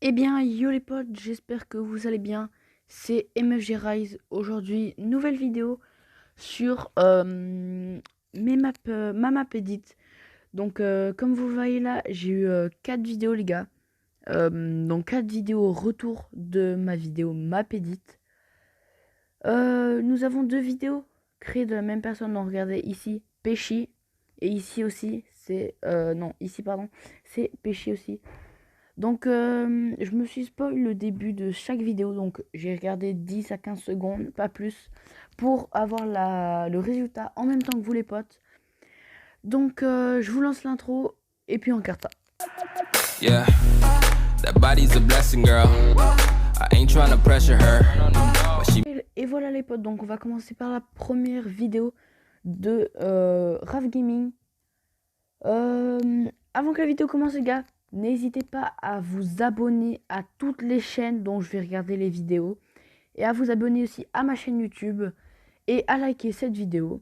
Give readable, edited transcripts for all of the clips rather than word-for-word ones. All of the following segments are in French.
Eh bien, yo les potes, j'espère que vous allez bien. C'est MFG Rise. Aujourd'hui, nouvelle vidéo sur ma map edit. Donc, comme vous voyez là, j'ai eu 4 vidéos, les gars. Donc, 4 vidéos retour de ma vidéo map edit. Nous avons 2 vidéos créées de la même personne. Donc, regardez ici, Péchi. Et ici aussi, c'est. Non, ici, pardon. C'est Péchi aussi. Donc, je me suis spoil le début de chaque vidéo. Donc, j'ai regardé 10 à 15 secondes, pas plus, pour avoir le résultat en même temps que vous, les potes. Donc, je vous lance l'intro et puis on carte ça. Yeah, that body's a blessing, girl. I ain't trying to pressure her. Et voilà, les potes. Donc, on va commencer par la première vidéo de Raf Gaming. Avant que la vidéo commence, les gars, n'hésitez pas à vous abonner à toutes les chaînes dont je vais regarder les vidéos. Et à vous abonner aussi à ma chaîne YouTube. Et à liker cette vidéo.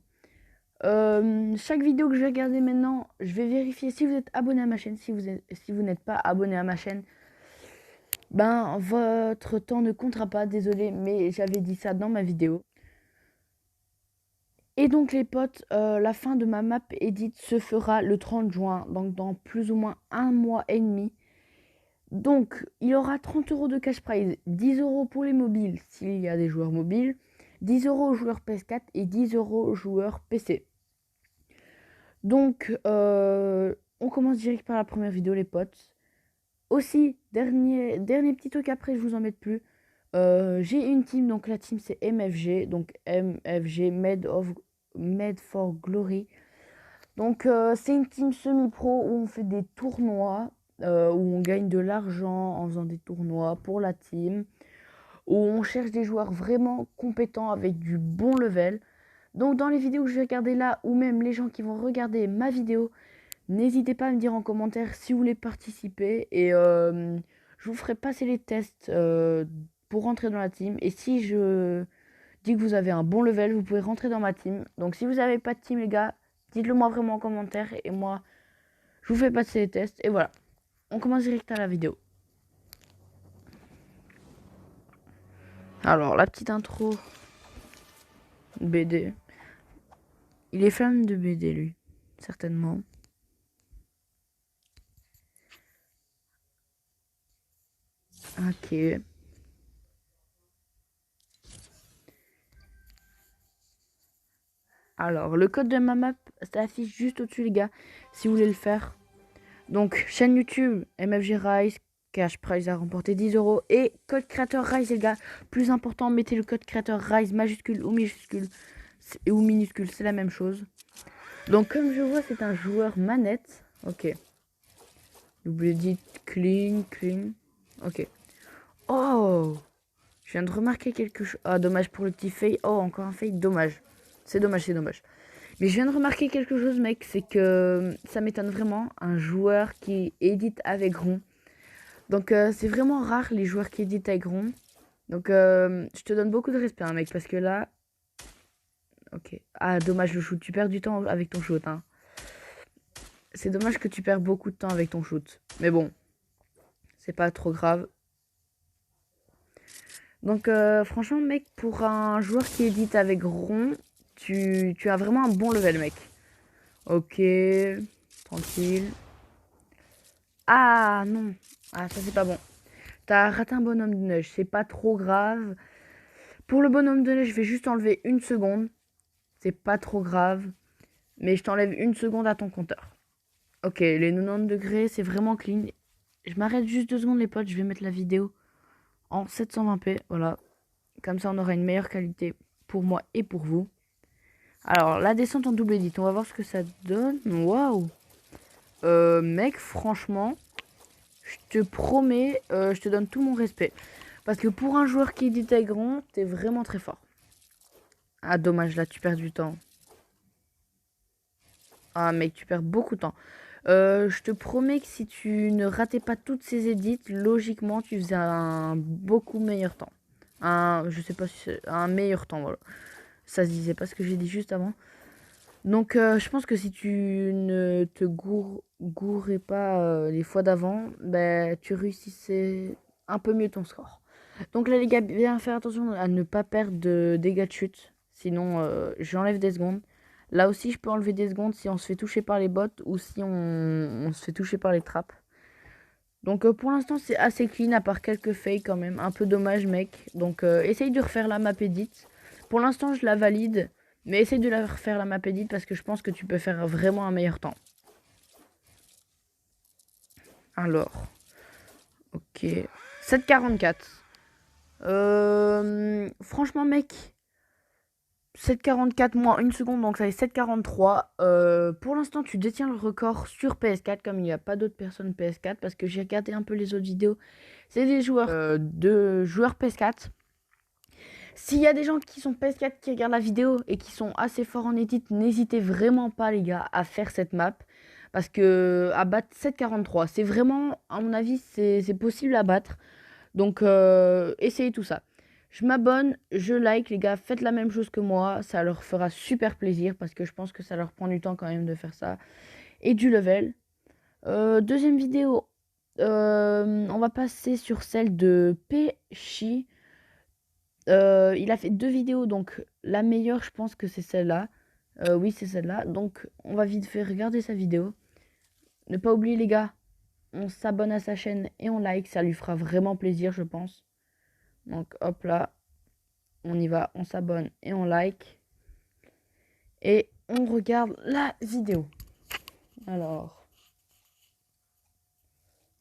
Chaque vidéo que je vais regarder maintenant, je vais vérifier si vous êtes abonné à ma chaîne. Si vous n'êtes pas abonné à ma chaîne, ben votre temps ne comptera pas. Désolé, mais j'avais dit ça dans ma vidéo. Et donc les potes, la fin de ma map edit se fera le 30 juin, donc dans plus ou moins un mois et demi. Donc il y aura 30 € de cash prize, 10 € pour les mobiles s'il y a des joueurs mobiles, 10 € aux joueurs PS4 et 10 € aux joueurs PC. Donc on commence direct par la première vidéo, les potes. Aussi, dernier petit truc, après je vous embête plus. J'ai une team, donc la team c'est MFG, donc MFG Made for Glory. Donc c'est une team semi-pro où on fait des tournois, où on gagne de l'argent en faisant des tournois pour la team, où on cherche des joueurs vraiment compétents avec du bon level. Donc dans les vidéos que je vais regarder là, ou même les gens qui vont regarder ma vidéo, n'hésitez pas à me dire en commentaire si vous voulez participer, et je vous ferai passer les tests pour rentrer dans la team. Et si je dis que vous avez un bon level, vous pouvez rentrer dans ma team. Donc si vous n'avez pas de team, les gars, dites-le moi vraiment en commentaire et moi je vous fais passer les tests. Et voilà, on commence direct à la vidéo. Alors la petite intro BD. Il est fan de BD, lui, certainement. Ok. Alors, le code de ma map s'affiche juste au-dessus, les gars, si vous voulez le faire. Donc, chaîne YouTube, MFG Rise, cash prize à remporter 10 € et code créateur Rise, les gars. Plus important, mettez le code créateur Rise majuscule ou minuscule, c'est la même chose. Donc, comme je vois, c'est un joueur manette. Ok. Double dit clean. Ok. Oh, je viens de remarquer quelque chose. Ah, dommage pour le petit fade. Oh, encore un fade, dommage. C'est dommage. Mais je viens de remarquer quelque chose, mec, c'est que ça m'étonne vraiment, un joueur qui édite avec rond. Donc c'est vraiment rare les joueurs qui éditent avec rond. Donc je te donne beaucoup de respect, hein, mec, parce que là... Ok. Ah, dommage le shoot, tu perds du temps avec ton shoot, hein. C'est dommage que tu perds beaucoup de temps avec ton shoot. Mais bon, c'est pas trop grave. Donc franchement, mec, pour un joueur qui édite avec rond, tu as vraiment un bon level, mec. Ok, tranquille. Ah non, ah ça c'est pas bon. T'as raté un bonhomme de neige, c'est pas trop grave. Pour le bonhomme de neige, je vais juste enlever une seconde. C'est pas trop grave. Mais je t'enlève une seconde à ton compteur. Ok, les 90 degrés, c'est vraiment clean. Je m'arrête juste 2 secondes, les potes. Je vais mettre la vidéo en 720p. Voilà. Comme ça, on aura une meilleure qualité pour moi et pour vous. Alors, la descente en double edit. On va voir ce que ça donne. Waouh. Mec, franchement, je te promets, je te donne tout mon respect. Parce que pour un joueur qui édite avec rond, t'es vraiment très fort. Ah, dommage, là, tu perds du temps. Ah, mec, tu perds beaucoup de temps. Je te promets que si tu ne ratais pas toutes ces edits, logiquement, tu faisais un beaucoup meilleur temps. Je sais pas si c'est un meilleur temps, voilà. Ça se disait pas ce que j'ai dit juste avant. Donc, je pense que si tu ne te gourais pas les fois d'avant, ben, tu réussissais un peu mieux ton score. Donc là les gars, bien faire attention à ne pas perdre de dégâts de chute. Sinon j'enlève des secondes. Là aussi je peux enlever des secondes si on se fait toucher par les bots ou si on se fait toucher par les trappes. Donc pour l'instant c'est assez clean à part quelques fails quand même. Un peu dommage mec. Donc essaye de refaire la map edit. Pour l'instant je la valide. Mais essaye de la refaire la map edit parce que je pense que tu peux faire vraiment un meilleur temps. Alors. Ok. 7,44. Franchement mec. 7,44 moins 1 seconde, donc ça fait 7,43. Pour l'instant, tu détiens le record sur PS4, comme il n'y a pas d'autres personnes PS4, parce que j'ai regardé un peu les autres vidéos. C'est des joueurs joueurs PS4. S'il y a des gens qui sont PS4 qui regardent la vidéo et qui sont assez forts en edit, n'hésitez vraiment pas les gars à faire cette map. Parce que à battre 7,43, c'est vraiment, à mon avis, c'est possible à battre. Donc essayez tout ça. Je m'abonne, je like les gars, faites la même chose que moi, ça leur fera super plaisir parce que je pense que ça leur prend du temps quand même de faire ça. Et du level. Deuxième vidéo, on va passer sur celle de Pechi. Il a fait 2 vidéos, donc la meilleure je pense que c'est celle-là. Oui c'est celle-là, donc on va vite fait regarder sa vidéo. Ne pas oublier les gars, on s'abonne à sa chaîne et on like, ça lui fera vraiment plaisir je pense. Donc hop là, on y va, on s'abonne et on like. Et on regarde la vidéo. Alors.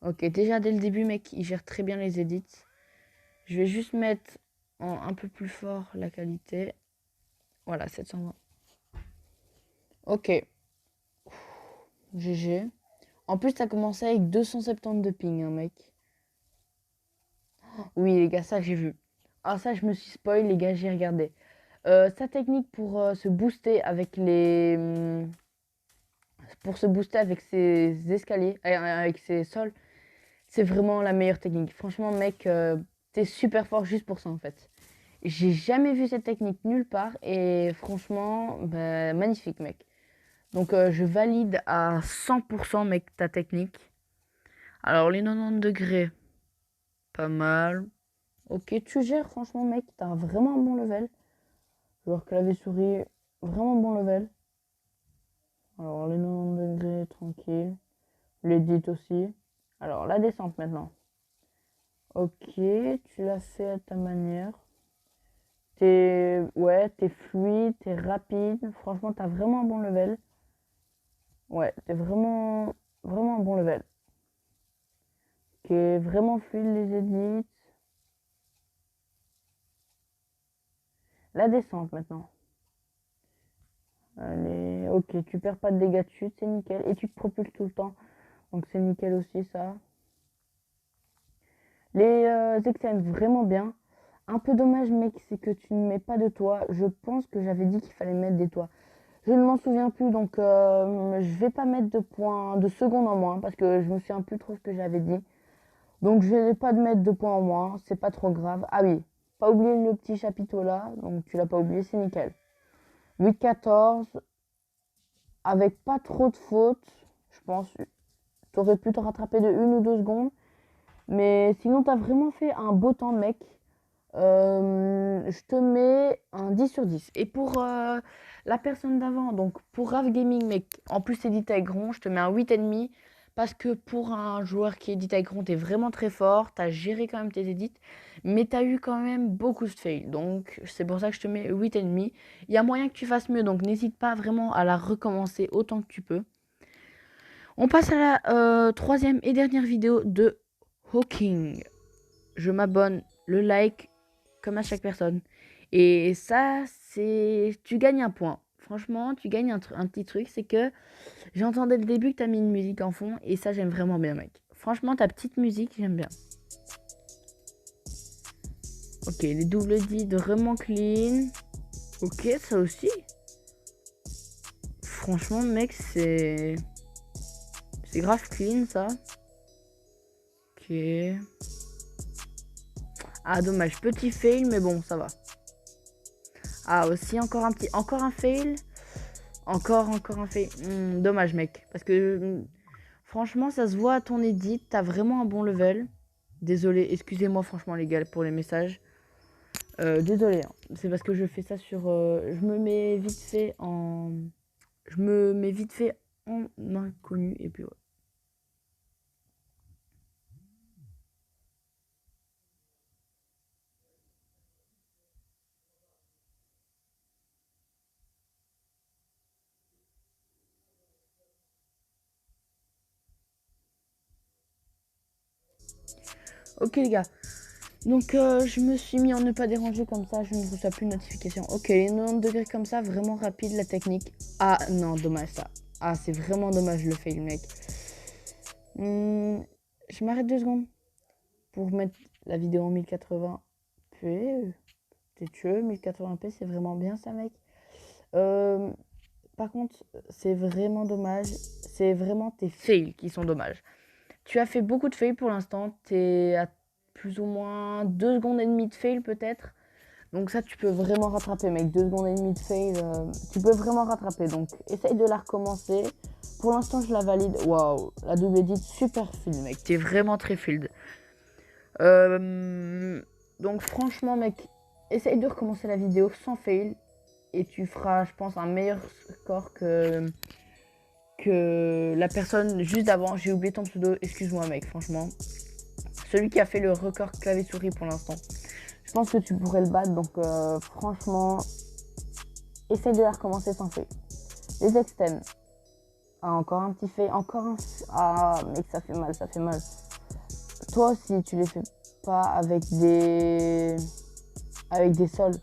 Ok, déjà dès le début mec, il gère très bien les edits. Je vais juste mettre en un peu plus fort la qualité. Voilà, 720. Ok. GG. En plus, t'as commencé avec 270 de ping, hein, mec. Oui, les gars, ça j'ai vu. Ah, ça, je me suis spoil, les gars, j'ai regardé. Sa technique pour se booster avec les. Pour se booster avec ses escaliers, avec ses sols, c'est vraiment la meilleure technique. Franchement, mec, t'es super fort juste pour ça en fait. J'ai jamais vu cette technique nulle part et franchement, bah, magnifique, mec. Donc, je valide à 100%, mec, ta technique. Alors, les 90 degrés, pas mal. Ok, tu gères, franchement, mec, t'as vraiment un bon level. Genre clavier-souris, vraiment bon level. Alors, les 90 degrés, tranquille. L'édit aussi. Alors, la descente maintenant. Ok, tu l'as fait à ta manière. T'es fluide, t'es rapide. Franchement, t'as vraiment un bon level. Ouais, t'es vraiment, vraiment un bon level. Ok, vraiment fluide les edits. La descente maintenant. Allez, ok, tu perds pas de dégâts de chute, c'est nickel. Et tu te propulses tout le temps. Donc c'est nickel aussi ça. Les excellent vraiment bien. Un peu dommage mec, c'est que tu ne mets pas de toit. Je pense que j'avais dit qu'il fallait mettre des toits. Je ne m'en souviens plus, donc je vais pas mettre de points, de secondes en moins, parce que je me souviens plus trop ce que j'avais dit. Donc je vais pas de mettre de points en moins, c'est pas trop grave. Ah oui, pas oublier le petit chapiteau là, donc tu l'as pas oublié, c'est nickel. 8-14, avec pas trop de fautes, je pense. Tu aurais pu te rattraper de 1 ou 2 secondes. Mais sinon, tu as vraiment fait un beau temps, mec. Je te mets un 10 sur 10. Et pour la personne d'avant, donc pour Rav Gaming, mec, en plus c'est dit Tigron, je te mets un 8,5. Parce que pour un joueur qui est dit Tigron, t'es vraiment très fort. T'as géré quand même tes edits. Mais t'as eu quand même beaucoup de fails. Donc c'est pour ça que je te mets 8,5. Il y a moyen que tu fasses mieux. Donc n'hésite pas vraiment à la recommencer autant que tu peux. On passe à la troisième et dernière vidéo de Hawking. Je m'abonne, le like, comme à chaque personne. Et ça, c'est... Tu gagnes un point. Franchement, tu gagnes un petit truc. C'est que j'entends dès le début que tu as mis une musique en fond. Et ça, j'aime vraiment bien, mec. Franchement, ta petite musique, j'aime bien. Ok, les doubles dits vraiment clean. Ok, ça aussi. Franchement, mec, c'est... C'est grave clean, ça. Ok. Ah, dommage. Petit fail, mais bon, ça va. Ah, aussi, encore un fail. Encore un fail. Dommage, mec. Parce que, franchement, ça se voit à ton edit. T'as vraiment un bon level. Désolé, excusez-moi franchement les gars pour les messages. Désolé, hein. C'est parce que je fais ça sur... je me mets vite fait en... Je me mets vite fait en inconnu et puis ouais. Ok les gars, donc je me suis mis en ne pas déranger comme ça, je ne reçois plus de notification. Ok, les 90 degrés comme ça, vraiment rapide la technique. Ah non, dommage ça. Ah c'est vraiment dommage le fail mec. Je m'arrête 2 secondes pour mettre la vidéo en 1080p. T'es tueux, 1080p c'est vraiment bien ça mec. Par contre, c'est vraiment dommage. C'est vraiment tes fails qui sont dommages. Tu as fait beaucoup de fails pour l'instant. T'es à plus ou moins 2 secondes et demie de fail peut-être. Donc ça, tu peux vraiment rattraper, mec. 2 secondes et demie de fail, tu peux vraiment rattraper. Donc essaye de la recommencer. Pour l'instant, je la valide. Waouh, la double edit, super field, mec. T'es vraiment très field. Donc franchement, mec, essaye de recommencer la vidéo sans fail. Et tu feras, je pense, un meilleur score que la personne juste avant. J'ai oublié ton pseudo, excuse-moi mec, franchement. Celui qui a fait le record clavier-souris pour l'instant. Je pense que tu pourrais le battre, donc franchement, essaye de la recommencer sans fait. Les extends. Ah, encore un petit fait, encore un... Ah mec, ça fait mal, ça fait mal. Toi aussi, tu les fais pas avec des sols,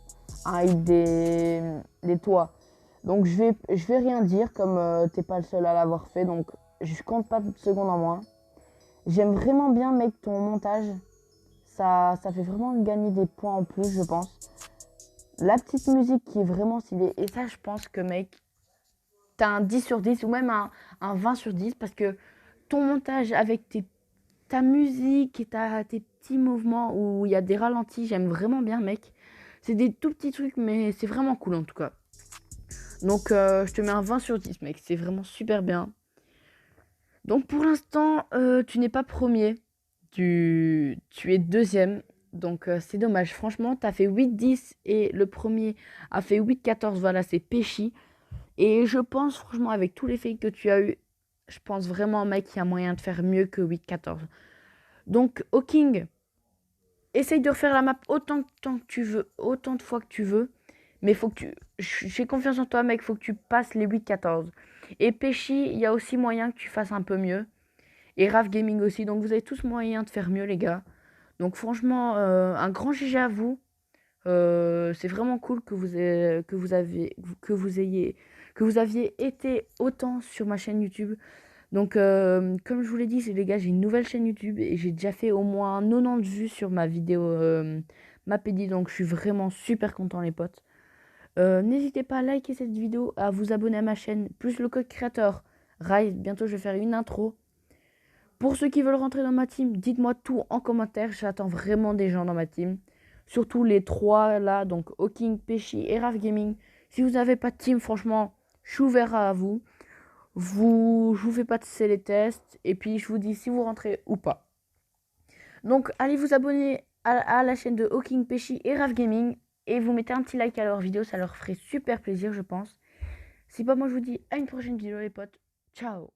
avec des toits. Donc je vais rien dire comme t'es pas le seul à l'avoir fait, donc je compte pas de secondes en moins. J'aime vraiment bien mec ton montage, ça fait vraiment gagner des points en plus je pense. La petite musique qui est vraiment stylée, et ça je pense que mec, t'as un 10 sur 10 ou même un 20 sur 10 parce que ton montage avec ta musique et tes petits mouvements où il y a des ralentis, j'aime vraiment bien mec. C'est des tout petits trucs mais c'est vraiment cool en tout cas. Donc je te mets un 20 sur 10 mec, c'est vraiment super bien. Donc pour l'instant, tu n'es pas premier, tu es deuxième. Donc c'est dommage, franchement, tu as fait 8-10 et le premier a fait 8-14, voilà, c'est Péchi. Et je pense franchement avec tous les faits que tu as eu, je pense vraiment mec qu'il y a moyen de faire mieux que 8-14. Donc Hawking, essaye de refaire la map autant de temps que tu veux, autant de fois que tu veux. Mais faut que tu... J'ai confiance en toi, mec. Faut que tu passes les 8-14. Et Péchi, il y a aussi moyen que tu fasses un peu mieux. Et Raf Gaming aussi. Donc vous avez tous moyen de faire mieux, les gars. Donc franchement, un grand GG à vous. C'est vraiment cool que vous aviez été autant sur ma chaîne YouTube. Donc, comme je vous l'ai dit, les gars, j'ai une nouvelle chaîne YouTube et j'ai déjà fait au moins 90 vues sur ma vidéo Mapedi. Donc, je suis vraiment super content, les potes. N'hésitez pas à liker cette vidéo, à vous abonner à ma chaîne, plus le code créateur Rise. Bientôt, je vais faire une intro. Pour ceux qui veulent rentrer dans ma team, dites-moi tout en commentaire. J'attends vraiment des gens dans ma team. Surtout les trois là, donc Hawking, Péchi et Raf Gaming. Si vous n'avez pas de team, franchement, je suis ouvert à vous. Je vous fais passer les tests et puis je vous dis si vous rentrez ou pas. Donc allez vous abonner à la chaîne de Hawking, Péchi et Raf Gaming et vous mettez un petit like à leur vidéo, ça leur ferait super plaisir je pense. Si pas moi je vous dis à une prochaine vidéo les potes. Ciao.